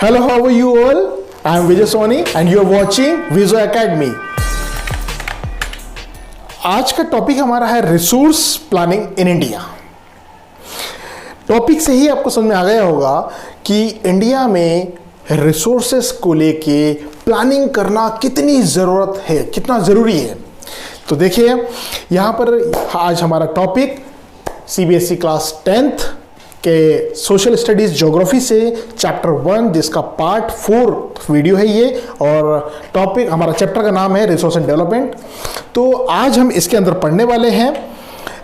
Hello, how are you all? I am Vijay Soni and you are watching Vizo Academy. आज का topic हमारा है resource planning in India. Topic से ही आपको समझ में आ गया होगा कि इंडिया में रिसोर्सेस को लेके प्लानिंग करना कितनी ज़रूरत है, कितना ज़रूरी है। तो देखिए यहाँ पर आज हमारा टॉपिक सीबीएसई क्लास 10th के सोशल स्टडीज़ ज्योग्राफी से चैप्टर 1 जिसका पार्ट 4 वीडियो है ये, और टॉपिक हमारा चैप्टर का नाम है रिसोर्स एंड डेवलपमेंट। तो आज हम इसके अंदर पढ़ने वाले हैं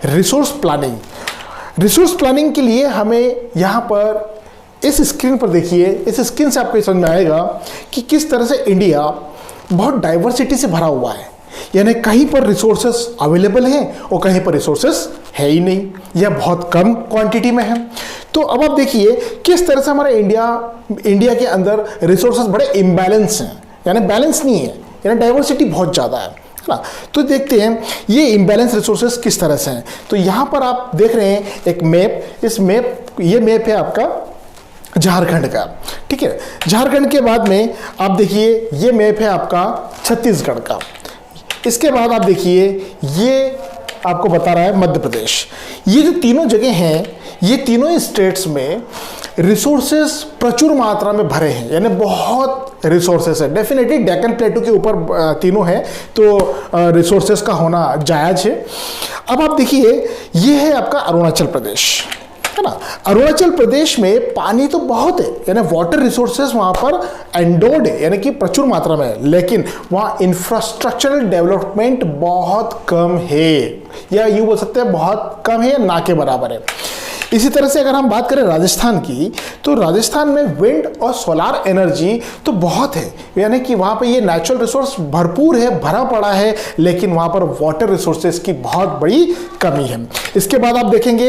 रिसोर्स प्लानिंग। रिसोर्स प्लानिंग के लिए हमें यहाँ पर इस स्क्रीन पर देखिए, इस स्क्रीन से आपको ये समझ में आएगा कि किस तरह से इंडिया बहुत डाइवर्सिटी से भरा हुआ है। यानी कहीं पर रिसोर्सेस अवेलेबल हैं और कहीं पर रिसोर्सेस है ही नहीं या बहुत कम क्वांटिटी में है। तो अब आप देखिए किस तरह से हमारे इंडिया के अंदर रिसोर्सेस बड़े इम्बैलेंस हैं, यानी बैलेंस नहीं है, यानी डाइवर्सिटी बहुत ज़्यादा है ना। तो देखते हैं ये इम्बैलेंस रिसोर्सेस किस तरह से हैं। तो यहाँ पर आप देख रहे हैं एक मैप, ये मैप है आपका झारखंड का, ठीक है। झारखंड के बाद में आप देखिए ये मैप है आपका छत्तीसगढ़ का। इसके बाद आप देखिए ये आपको बता रहा है मध्य प्रदेश। ये जो तीनों जगह हैं, ये तीनों स्टेट्स में रिसोर्सेस प्रचुर मात्रा में भरे हैं, यानी बहुत रिसोर्सेस है। डेफिनेटली डेक्कन प्लेटू के ऊपर तीनों हैं, तो रिसोर्सेस का होना जायज़ है। अब आप देखिए ये है आपका अरुणाचल प्रदेश, है ना। अरुणाचल प्रदेश में पानी तो बहुत है, यानी वाटर रिसोर्सेज वहाँ पर एंडोर्ड है, यानी कि प्रचुर मात्रा में है, लेकिन वहाँ इंफ्रास्ट्रक्चरल डेवलपमेंट बहुत कम है, या यूँ बोल सकते हैं बहुत कम है, ना के बराबर है। इसी तरह से अगर हम बात करें राजस्थान की, तो राजस्थान में विंड और सोलार एनर्जी तो बहुत है, यानी कि वहाँ पे ये नेचुरल रिसोर्स भरपूर है, भरा पड़ा है, लेकिन वहाँ पर वाटर रिसोर्सेज की बहुत बड़ी कमी है। इसके बाद आप देखेंगे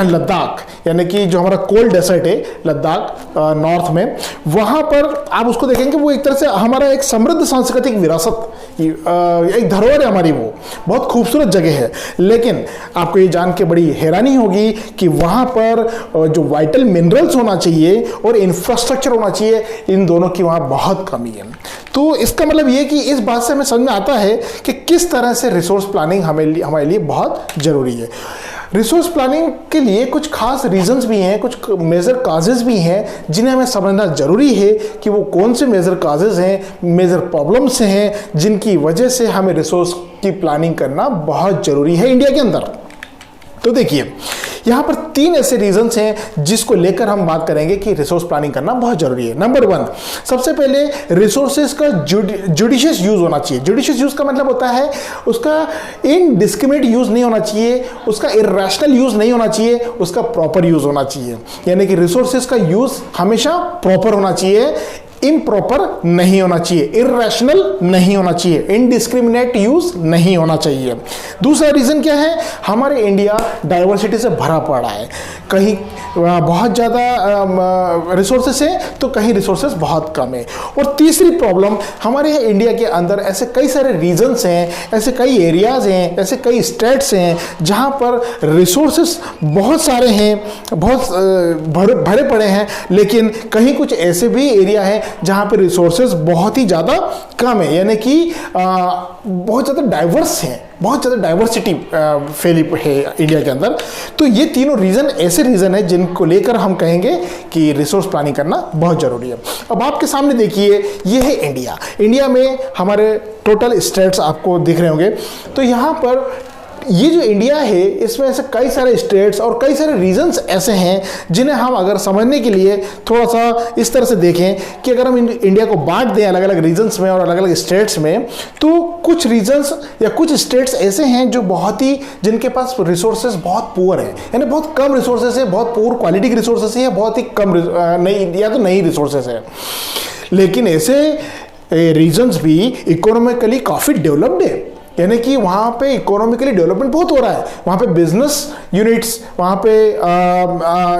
लद्दाख, यानी कि जो हमारा कोल्ड डेजर्ट है लद्दाख नॉर्थ में, वहाँ पर आप उसको देखेंगे वो एक तरह से हमारा एक समृद्ध सांस्कृतिक विरासत, एक धरोहर है हमारी, वो बहुत खूबसूरत जगह है। लेकिन आपको ये जान के बड़ी हैरानी होगी कि वहाँ पर जो वाइटल मिनरल्स होना चाहिए और इंफ्रास्ट्रक्चर होना चाहिए, इन दोनों की वहाँ बहुत कमी है। तो इसका मतलब ये कि इस बात से हमें समझ में आता है कि किस तरह से रिसोर्स प्लानिंग हमारे लिए बहुत ज़रूरी है। रिसोर्स प्लानिंग के लिए कुछ खास रीजंस भी हैं, कुछ मेजर काजेज़ भी हैं जिन्हें हमें समझना ज़रूरी है कि वो कौन से मेजर काजेज़ हैं, मेजर प्रॉब्लम्स हैं जिनकी वजह से हमें रिसोर्स की प्लानिंग करना बहुत ज़रूरी है इंडिया के अंदर। तो देखिए यहाँ पर 3 ऐसे रीजंस हैं जिसको लेकर हम बात करेंगे कि रिसोर्स प्लानिंग करना बहुत जरूरी है। नंबर 1, सबसे पहले रिसोर्सेज का जुडिशियस यूज होना चाहिए। जुडिशियस यूज का मतलब होता है उसका इनडिस्क्रिमिनेट यूज नहीं होना चाहिए, उसका इरेशनल यूज नहीं होना चाहिए, उसका प्रॉपर यूज होना चाहिए। यानी कि रिसोर्सेज का यूज हमेशा प्रॉपर होना चाहिए, इम्प्रॉपर नहीं होना चाहिए, इरेशनल नहीं होना चाहिए, इनडिस्क्रिमिनेट यूज नहीं होना चाहिए। दूसरा रीजन क्या है, हमारे इंडिया डाइवर्सिटी से भरा पड़ा है, कहीं बहुत ज़्यादा रिसोर्सेस हैं तो कहीं रिसोर्सेस बहुत कम है। और तीसरी प्रॉब्लम, हमारे इंडिया के अंदर ऐसे कई सारे रीजन्स हैं, ऐसे कई एरियाज हैं, ऐसे कई स्टेट्स हैं जहाँ पर रिसोर्सेस बहुत सारे हैं, बहुत भरे पड़े हैं, लेकिन कहीं कुछ ऐसे भी एरिया हैं जहाँ पे रिसोर्सेज बहुत ही ज़्यादा कम है, यानी कि बहुत ज़्यादा डाइवर्स हैं, बहुत ज़्यादा डाइवर्सिटी फैली है इंडिया के अंदर। तो ये तीनों रीज़न ऐसे रीज़न है जिनको लेकर हम कहेंगे कि रिसोर्स प्लानिंग करना बहुत ज़रूरी है। अब आपके सामने देखिए ये है इंडिया। इंडिया में हमारे टोटल स्टेट्स आपको दिख रहे होंगे। तो यहाँ पर ये जो इंडिया है इसमें ऐसे कई सारे स्टेट्स और कई सारे रीजन्स ऐसे हैं जिन्हें हम अगर समझने के लिए थोड़ा सा इस तरह से देखें कि अगर हम इंडिया को बांट दें अलग अलग रीजन्स में और अलग अलग स्टेट्स में, तो कुछ रीजन्स या कुछ स्टेट्स ऐसे हैं जो बहुत ही, जिनके पास रिसोर्सेज बहुत पुअर है, यानी बहुत कम रिसोर्सेज है, बहुत पुअर क्वालिटी के रिसोर्सेज है, बहुत ही कम नहीं या तो नई रिसोर्सेज है। लेकिन ऐसे रीजन्स भी इकोनॉमिकली काफ़ी डेवलप्ड है, यानी कि वहाँ पे इकोनॉमिकली डेवलपमेंट बहुत हो रहा है, वहाँ पे बिजनेस यूनिट्स, वहाँ पे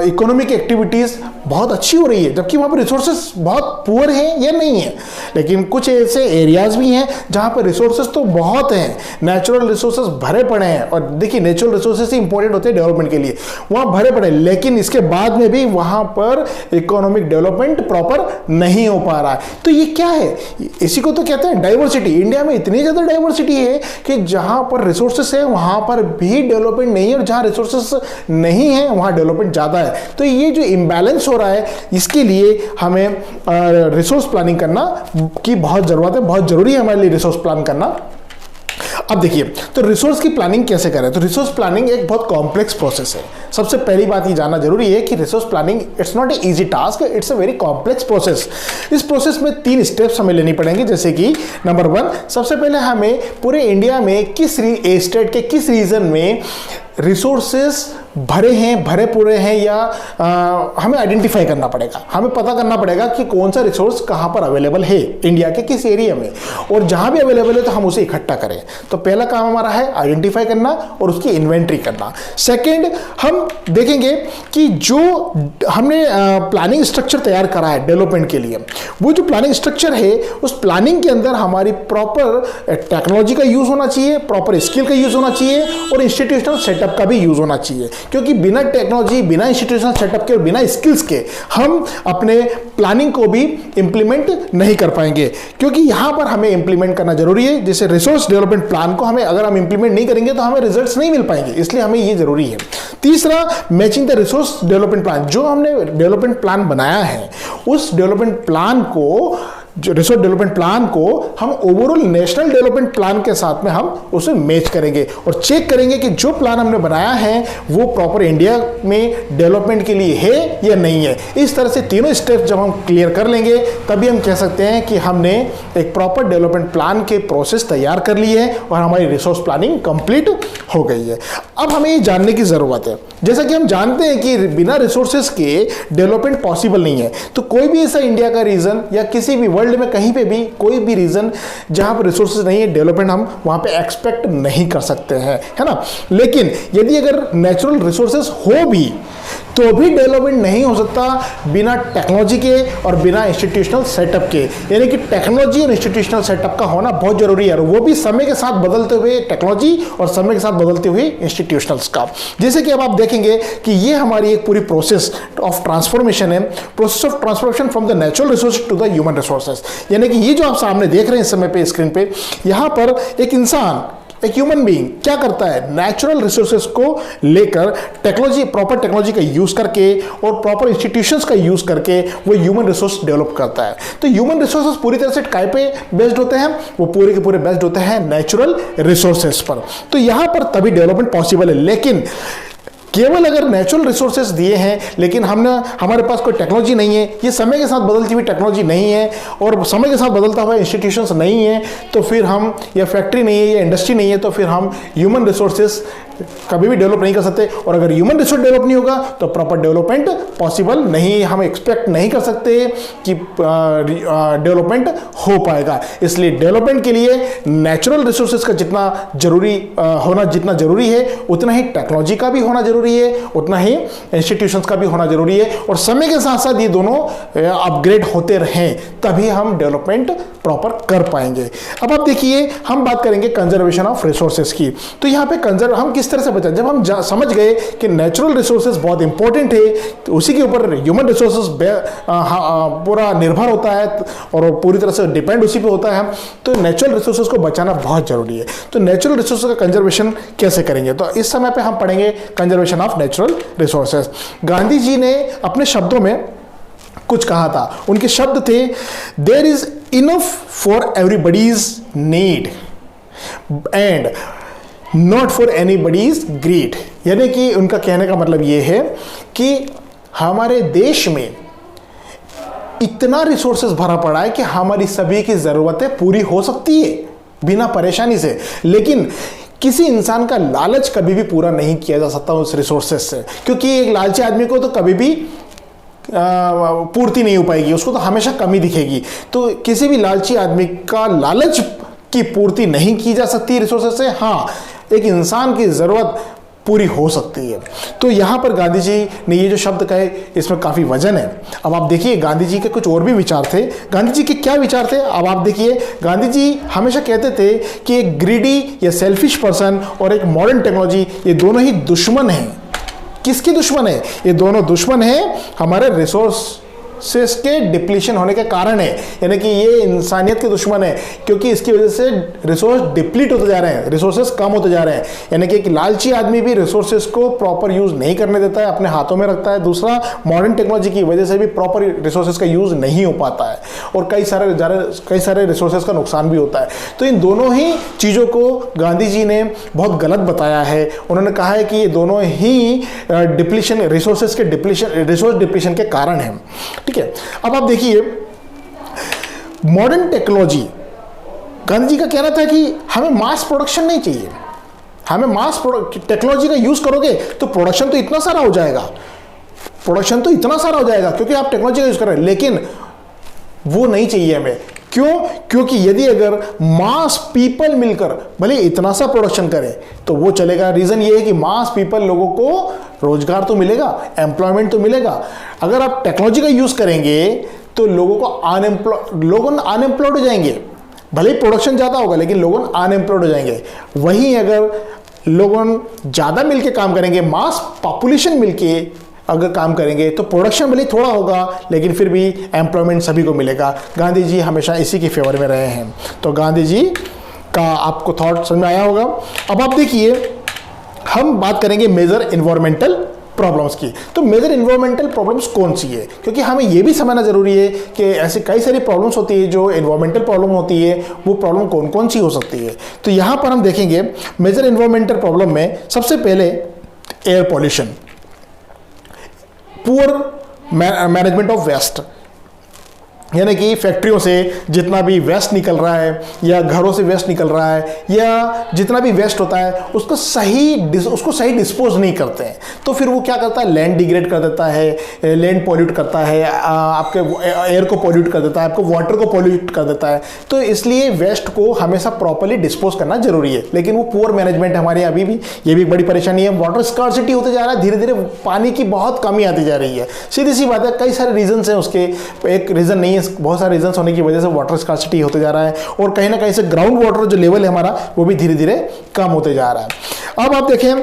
इकोनॉमिक एक्टिविटीज़ बहुत अच्छी हो रही है, जबकि वहाँ पे रिसोर्सेज बहुत पुअर हैं या नहीं है। लेकिन कुछ ऐसे एरियाज भी हैं जहाँ पर रिसोर्सेज तो बहुत हैं, नेचुरल रिसोर्सेज भरे पड़े हैं, और देखिए नेचुरल रिसोर्सेज ही इंपॉर्टेंट होते हैं डेवलपमेंट के लिए, वहाँ भरे पड़े, लेकिन इसके बाद में भी वहाँ पर इकोनॉमिक डेवलपमेंट प्रॉपर नहीं हो पा रहा है। तो ये क्या है, इसी को तो कहते हैं डाइवर्सिटी। इंडिया में इतनी ज़्यादा डाइवर्सिटी है कि जहाँ पर रिसोर्सेज है वहाँ पर भी डेवलपमेंट नहीं है, और जहाँ रिसोर्सेज नहीं है वहाँ डेवलपमेंट ज़्यादा है। तो ये जो इम्बैलेंस हो रहा है, इसके लिए हमें रिसोर्स प्लानिंग करना की बहुत ज़रूरत है, बहुत ज़रूरी है हमारे लिए रिसोर्स प्लान करना। अब देखिए, तो रिसोर्स की प्लानिंग कैसे करें? तो रिसोर्स प्लानिंग एक बहुत कॉम्प्लेक्स प्रोसेस है। सबसे पहली बात ये जानना जरूरी है कि resource planning it's not a easy task, it's a very complex process. इस प्रोसेस में 3 स्टेप्स हमें लेनी पड़ेंगे, जैसे कि नंबर 1, सबसे पहले हमें पूरे इंडिया में किस स्टेट के किस रीजन में रिसोर्सेस भरे हैं, भरे पूरे हैं, या हमें आइडेंटिफाई करना पड़ेगा। हमें पता करना पड़ेगा कि कौन सा रिसोर्स कहाँ पर अवेलेबल है इंडिया के किस एरिया में, और जहाँ भी अवेलेबल है तो हम उसे इकट्ठा करें। तो पहला काम हमारा है आइडेंटिफाई करना और उसकी इन्वेंट्री करना। सेकंड, हम देखेंगे कि जो हमने प्लानिंग स्ट्रक्चर तैयार करा है डेवलपमेंट के लिए, वो जो प्लानिंग स्ट्रक्चर है, उस प्लानिंग के अंदर हमारी प्रॉपर टेक्नोलॉजी का यूज़ होना चाहिए, प्रॉपर स्किल का यूज़ होना चाहिए, और इंस्टीट्यूशनल सेटअप का भी यूज़ होना चाहिए। क्योंकि बिना टेक्नोलॉजी, बिना इंस्टीट्यूशनल सेटअप के और बिना स्किल्स के हम अपने प्लानिंग को भी इंप्लीमेंट नहीं कर पाएंगे, क्योंकि यहाँ पर हमें इंप्लीमेंट करना जरूरी है। जैसे रिसोर्स डेवलपमेंट प्लान को हमें अगर हम इंप्लीमेंट नहीं करेंगे तो हमें रिजल्ट्स नहीं मिल पाएंगे, इसलिए हमें ये जरूरी है। तीसरा, matching the resource development plan. जो हमने डेवलपमेंट प्लान बनाया है, उस डेवलपमेंट प्लान को, जो रिसोर्स डेवलपमेंट प्लान को हम ओवरऑल नेशनल डेवलपमेंट प्लान के साथ में हम उसे मैच करेंगे और चेक करेंगे कि जो प्लान हमने बनाया है वो प्रॉपर इंडिया में डेवलपमेंट के लिए है या नहीं है। इस तरह से तीनों स्टेप जब हम क्लियर कर लेंगे, तभी हम कह सकते हैं कि हमने एक प्रॉपर डेवलपमेंट प्लान के प्रोसेस तैयार कर ली है और हमारी रिसोर्स प्लानिंग कंप्लीट हो गई है। अब हमें ये जानने की ज़रूरत है, जैसा कि हम जानते हैं कि बिना रिसोर्सेज के डेवलपमेंट पॉसिबल नहीं है। तो कोई भी ऐसा इंडिया का रीजन या किसी भी वर्ल्ड में कहीं पे भी कोई भी रीजन जहां पर रिसोर्सेज नहीं है, डेवलपमेंट हम वहां पे एक्सपेक्ट नहीं कर सकते हैं, है ना। लेकिन यदि अगर नेचुरल रिसोर्सेज हो भी तो भी डेवलपमेंट नहीं हो सकता बिना टेक्नोलॉजी के और बिना इंस्टीट्यूशनल सेटअप के। यानी कि टेक्नोलॉजी और इंस्टीट्यूशनल सेटअप का होना बहुत जरूरी है, और वो भी समय के साथ बदलते हुए टेक्नोलॉजी और समय के साथ बदलते हुए इंस्टीट्यूशनल्स का। जैसे कि अब आप देखेंगे कि ये हमारी एक पूरी प्रोसेस ऑफ ट्रांसफॉर्मेशन है, process of transformation from the natural resource to the human resources. यानी कि ये जो आप सामने देख रहे हैं इस समय पे स्क्रीन पे, यहाँ पर एक इंसान, एक ह्यूमन बीइंग क्या करता है, नेचुरल रिसोर्सेज को लेकर टेक्नोलॉजी, प्रॉपर टेक्नोलॉजी का यूज करके और प्रॉपर इंस्टीट्यूशंस का यूज करके वो ह्यूमन रिसोर्स डेवलप करता है। तो ह्यूमन रिसोर्सेज पूरी तरह से काय पे बेस्ड होते हैं, वो पूरे के पूरे बेस्ड होते हैं नेचुरल रिसोर्सेज पर। तो यहां पर तभी डेवलपमेंट पॉसिबल है। लेकिन केवल अगर नेचुरल रिसोर्सेज दिए हैं लेकिन हमारे पास कोई टेक्नोलॉजी नहीं है, ये समय के साथ बदलती हुई टेक्नोलॉजी नहीं है और समय के साथ बदलता हुआ इंस्टीट्यूशंस नहीं है, तो फिर हम, या फैक्ट्री नहीं है या इंडस्ट्री नहीं है, तो फिर हम ह्यूमन रिसोर्सेज कभी भी डेवलप नहीं कर सकते। और अगर ह्यूमन रिसोर्स डेवलप नहीं होगा तो प्रॉपर डेवलपमेंट पॉसिबल नहीं, हम एक्सपेक्ट नहीं कर सकते कि डेवलपमेंट हो पाएगा। इसलिए डेवलपमेंट के लिए नेचुरल रिसोर्सेज का जितना जरूरी है उतना ही टेक्नोलॉजी का भी होना जरूरी है, उतना ही इंस्टीट्यूशंस का भी होना जरूरी है, और समय के साथ साथ ये दोनों अपग्रेड होते रहें, तभी हम डेवलपमेंट प्रॉपर कर पाएंगे। अब आप देखिए, हम बात करेंगे कंजर्वेशन ऑफ रिसोर्सेज की। तो यहाँ पे हम किस तरह से बचाएं? जब हम समझ गए कि नेचुरल रिसोर्सेज बहुत इंपॉर्टेंट है, तो उसी के ऊपर ह्यूमन रिसोर्सेज पूरा निर्भर होता है और पूरी तरह से डिपेंड उसी पे होता है, तो नेचुरल रिसोर्सेज को बचाना बहुत जरूरी है। तो नेचुरल रिसोर्सेज का कंजर्वेशन कैसे करेंगे? तो इस समय पे हम पढ़ेंगे conservation of natural resources. Gandhi ji ने अपने शब्दों में कुछ कहा था, उनके शब्द थे, there is enough for everybody's need and not for anybody's greed. यानी कि उनका कहने का मतलब यह है कि हमारे देश में इतना रिसोर्सेज भरा पड़ा है कि हमारी सभी की जरूरतें पूरी हो सकती है बिना परेशानी से, लेकिन किसी इंसान का लालच कभी भी पूरा नहीं किया जा सकता उस रिसोर्सेज से, क्योंकि एक लालची आदमी को तो कभी भी पूर्ति नहीं हो पाएगी, उसको तो हमेशा कमी दिखेगी। तो किसी भी लालची आदमी का लालच की पूर्ति नहीं की जा सकती रिसोर्सेज से। हाँ, एक इंसान की जरूरत पूरी हो सकती है। तो यहाँ पर गांधी जी ने ये जो शब्द कहे इसमें काफ़ी वजन है। अब आप देखिए गांधी जी के कुछ और भी विचार थे। गांधी जी के क्या विचार थे अब आप देखिए। गांधी जी हमेशा कहते थे कि एक ग्रीडी या सेल्फिश पर्सन और एक मॉडर्न टेक्नोलॉजी ये दोनों ही दुश्मन हैं। किसके दुश्मन है? ये दोनों दुश्मन हैं हमारे रिसोर्सेस के डिप्लीशन होने के कारण है, यानी कि ये इंसानियत के दुश्मन है, क्योंकि इसकी वजह से रिसोर्स डिप्लीट होते जा रहे हैं, रिसोर्सेस कम होते जा रहे हैं। यानी कि एक लालची आदमी भी रिसोर्सेस को प्रॉपर यूज नहीं करने देता है, अपने हाथों में रखता है। दूसरा, मॉडर्न टेक्नोलॉजी की वजह से भी प्रॉपर रिसोर्सेस का यूज नहीं हो पाता है और कई सारे रिसोर्सेस का नुकसान भी होता है। तो इन दोनों ही चीज़ों को गांधी जी ने बहुत गलत बताया है। उन्होंने कहा है कि ये दोनों ही डिप्लीशन, रिसोर्स डिप्लीशन के कारण है। ठीक है, अब आप देखिए मॉडर्न टेक्नोलॉजी, गांधी जी का कहना था कि हमें मास प्रोडक्शन नहीं चाहिए। हमें मास टेक्नोलॉजी का यूज करोगे तो प्रोडक्शन तो इतना सारा हो जाएगा, क्योंकि आप टेक्नोलॉजी का यूज कर रहे हैं, लेकिन वो नहीं चाहिए हमें। क्यों? क्योंकि यदि अगर मास पीपल मिलकर भले इतना सा प्रोडक्शन करें तो वो चलेगा। रीजन ये है कि मास पीपल, लोगों को रोजगार तो मिलेगा, एम्प्लॉयमेंट तो मिलेगा। अगर आप टेक्नोलॉजी का यूज करेंगे तो लोगों को अनएम्प्लॉयड हो जाएंगे। भले ही प्रोडक्शन ज्यादा होगा लेकिन लोग अनएम्प्लॉयड हो जाएंगे। वहीं अगर लोगों ज्यादा मिलके काम करेंगे, मास पॉपुलेशन मिलके अगर काम करेंगे तो प्रोडक्शन भले थोड़ा होगा लेकिन फिर भी एम्प्लॉयमेंट सभी को मिलेगा। गांधी जी हमेशा इसी के फेवर में रहे हैं। तो गांधी जी का आपको थॉट समझ में आया होगा। अब आप देखिए हम बात करेंगे मेजर इन्वायरमेंटल प्रॉब्लम्स की। तो मेजर इन्वायरमेंटल प्रॉब्लम्स कौन सी है, क्योंकि हमें यह भी समझना जरूरी है कि ऐसे कई सारी प्रॉब्लम्स होती है जो इन्वायरमेंटल प्रॉब्लम होती है, वो प्रॉब्लम कौन कौन सी हो सकती है। तो यहां पर हम देखेंगे मेजर इन्वायरमेंटल प्रॉब्लम में सबसे पहले air pollution, poor management of waste, यानी कि फैक्ट्रियों से जितना भी वेस्ट निकल रहा है या घरों से वेस्ट निकल रहा है या जितना भी वेस्ट होता है उसको सही डिस्पोज नहीं करते हैं, तो फिर वो क्या करता है, लैंड डिग्रेड कर देता है, लैंड पॉल्यूट करता है, आपके एयर को पॉल्यूट कर देता है, आपको वाटर को पॉल्यूट कर देता है। तो इसलिए वेस्ट को हमेशा प्रॉपरली डिस्पोज करना जरूरी है, लेकिन वो पुअर मैनेजमेंट हमारे अभी भी, ये भी एक बड़ी परेशानी है। वाटर स्कार्सिटी होते जा रहा है, धीरे धीरे पानी की बहुत कमी आती जा रही है। सीधी सी बात है, कई सारे रीजन हैं उसके, एक रीजन नहीं है, बहुत सारे रीजंस होने की वजह से वाटर स्कार्सिटी होते जा रहा है और कहीं ना कहीं से ग्राउंड वाटर जो लेवल है हमारा वो भी धीरे धीरे कम होते जा रहा है। अब आप देखें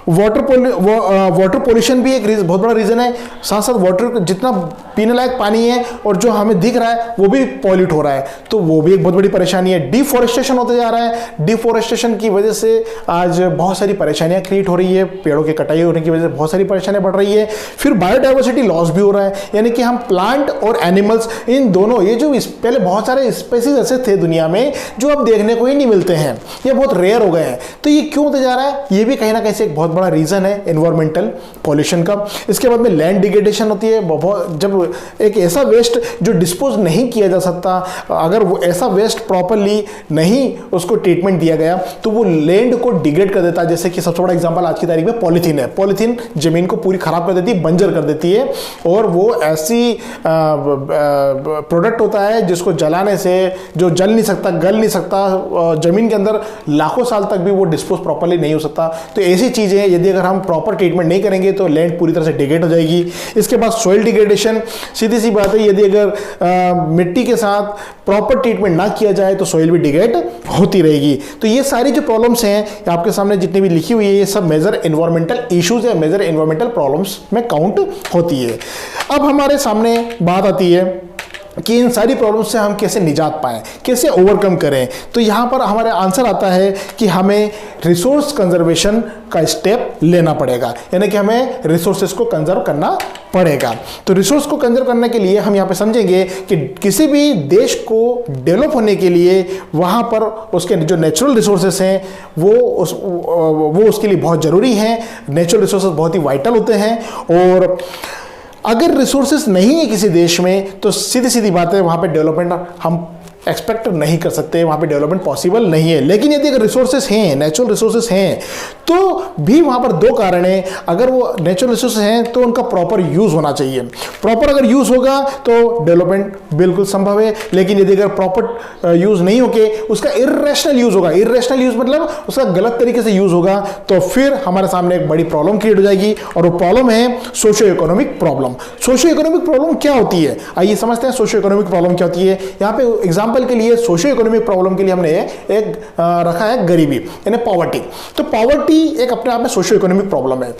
वाटर पोल्यूशन भी एक बहुत बड़ा रीजन है। साथ साथ वाटर जितना पीने लायक पानी है और जो हमें दिख रहा है वो भी पॉल्यूट हो रहा है, तो वो भी एक बहुत बड़ी परेशानी है। डिफॉरेस्टेशन होते जा रहा है, डिफॉरेस्टेशन की वजह से आज बहुत सारी परेशानियां क्रिएट हो रही है, पेड़ों की कटाई होने की वजह से बहुत सारी परेशानियां बढ़ रही है। फिर बायोडाइवर्सिटी लॉस भी हो रहा है, यानी कि हम प्लांट और एनिमल्स, इन दोनों, ये जो पहले बहुत सारे स्पेसीज ऐसे थे दुनिया में जो अब देखने को ही नहीं मिलते हैं, ये बहुत रेयर हो गए हैं। तो ये क्यों होते जा रहा है, ये भी कहीं ना कहीं से एक बहुत बड़ा रीजन है एनवायरमेंटल पॉल्यूशन का। इसके बाद में लैंड डिग्रेडेशन होती है, जब एक ऐसा वेस्ट जो डिस्पोज नहीं किया जा सकता, अगर वो ऐसा वेस्ट प्रॉपरली नहीं उसको ट्रीटमेंट दिया गया तो वो लैंड को डिग्रेड कर देता है। जैसे कि सबसे बड़ा एग्जांपल आज की तारीख में पॉलीथीन है। पॉलीथीन जमीन को पूरी खराब कर देती है, बंजर कर देती है, और वो ऐसी प्रोडक्ट होता है जिसको जलाने से जो जल नहीं सकता, गल नहीं सकता, जमीन के अंदर लाखों साल तक भी वो डिस्पोज प्रॉपरली नहीं हो सकता। तो ऐसी चीजें यदि अगर हम प्रॉपर ट्रीटमेंट नहीं करेंगे तो लैंड पूरी तरह से डिग्रेड हो जाएगी। इसके बाद सॉइल डिग्रेडेशन, सीधी सी बात है, यदि अगर मिट्टी के साथ प्रॉपर ट्रीटमेंट ना किया जाए तो सॉइल भी डिग्रेड होती रहेगी। तो ये सारी जो प्रॉब्लम्स हैं आपके सामने जितनी भी लिखी हुई है, ये सब मेजर एनवायरमेंटल इश्यूज है, मेजर एनवायरमेंटल प्रॉब्लम्स में काउंट होती है। अब हमारे सामने बात आती है कि इन सारी प्रॉब्लम से हम कैसे निजात पाएं, कैसे ओवरकम करें। तो यहाँ पर हमारे आंसर आता है कि हमें रिसोर्स कंजर्वेशन का स्टेप लेना पड़ेगा, यानी कि हमें रिसोर्सेज को कंजर्व करना पड़ेगा। तो रिसोर्स को कंजर्व करने के लिए हम यहाँ पे समझेंगे कि किसी भी देश को डेवलप होने के लिए वहाँ पर उसके जो नेचुरल रिसोर्सेज हैं वो उसके लिए बहुत ज़रूरी हैं। नेचुरल रिसोर्सेज बहुत ही वाइटल होते हैं, और अगर रिसोर्सेज नहीं है किसी देश में तो सीधी सीधी बात है वहाँ पे डेवलपमेंट हम एक्सपेक्ट नहीं कर सकते, वहाँ पे डेवलपमेंट पॉसिबल नहीं है। लेकिन यदि अगर रिसोर्सेस हैं, नेचुरल रिसोर्सेस हैं, तो भी वहाँ पर दो कारण हैं। अगर वो नेचुरल रिसोर्सेस हैं तो उनका प्रॉपर यूज़ होना चाहिए। प्रॉपर अगर यूज़ होगा तो डेवलपमेंट बिल्कुल संभव है। लेकिन यदि अगर प्रॉपर यूज़ नहीं होके उसका इर्रेशनल यूज़ होगा, इर्रेशनल यूज़ मतलब उसका गलत तरीके से यूज़ होगा, तो फिर हमारे सामने एक बड़ी प्रॉब्लम क्रिएट हो जाएगी, और वो प्रॉब्लम है socio economic problem. Socio economic problem क्या होती है, आइए समझते हैं सोशियो इकोनॉमिक प्रॉब्लम क्या होती है। यहाँ पे एग्जांपल के लिए सोशियो इकोनॉमिक प्रॉब्लम के लिए हमने एक रखा है गरीबी, यानी पॉवर्टी। तो पॉवर्टी एक अपने आप में सोशियो इकोनॉमिक प्रॉब्लम है।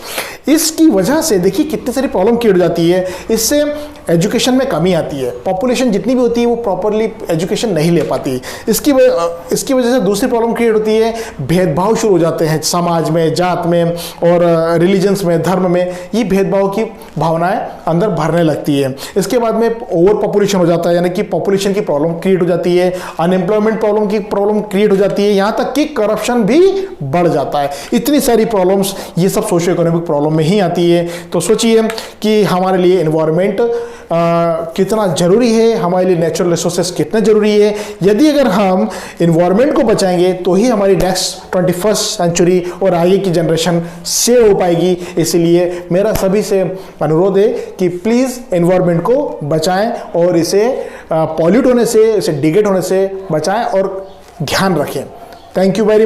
इसकी वजह से देखिए कितनी सारी प्रॉब्लम क्रिएट हो जाती है। इससे एजुकेशन में कमी आती है, पॉपुलेशन जितनी भी होती है वो प्रॉपरली एजुकेशन नहीं ले पाती। इसकी वजह से दूसरी प्रॉब्लम क्रिएट होती है, भेदभाव शुरू हो जाते हैं समाज में, जात में और रिलीजन्स में, धर्म में। ये भेदभाव की भावनाएं अंदर भरने लगती है। इसके बाद में ओवर पॉपुलेशन हो जाता है, यानी कि पॉपुलेशन की प्रॉब्लम क्रिएट हो जाती है, अनएम्प्लॉयमेंट प्रॉब्लम क्रिएट हो जाती है, यहाँ तक कि करप्शन भी बढ़ जाता है। इतनी सारी प्रॉब्लम्स ये सब सोशियो इकोनॉमिक प्रॉब्लम में ही आती है। तो सोचिए कि हमारे लिए एनवायरनमेंट कितना जरूरी है, हमारे लिए नेचुरल रिसोर्सेस कितने जरूरी है। यदि अगर हम एनवायरनमेंट को बचाएंगे तो ही हमारी नेक्स्ट 21st सेंचुरी और आगे की जनरेशन सेव हो पाएगी। इसलिए मेरा सभी से अनुरोध है कि प्लीज़ एनवायरनमेंट को बचाएं और इसे पॉल्यूट होने से, इसे डिग्रेड होने से बचाएं और ध्यान रखें। Thank you very much.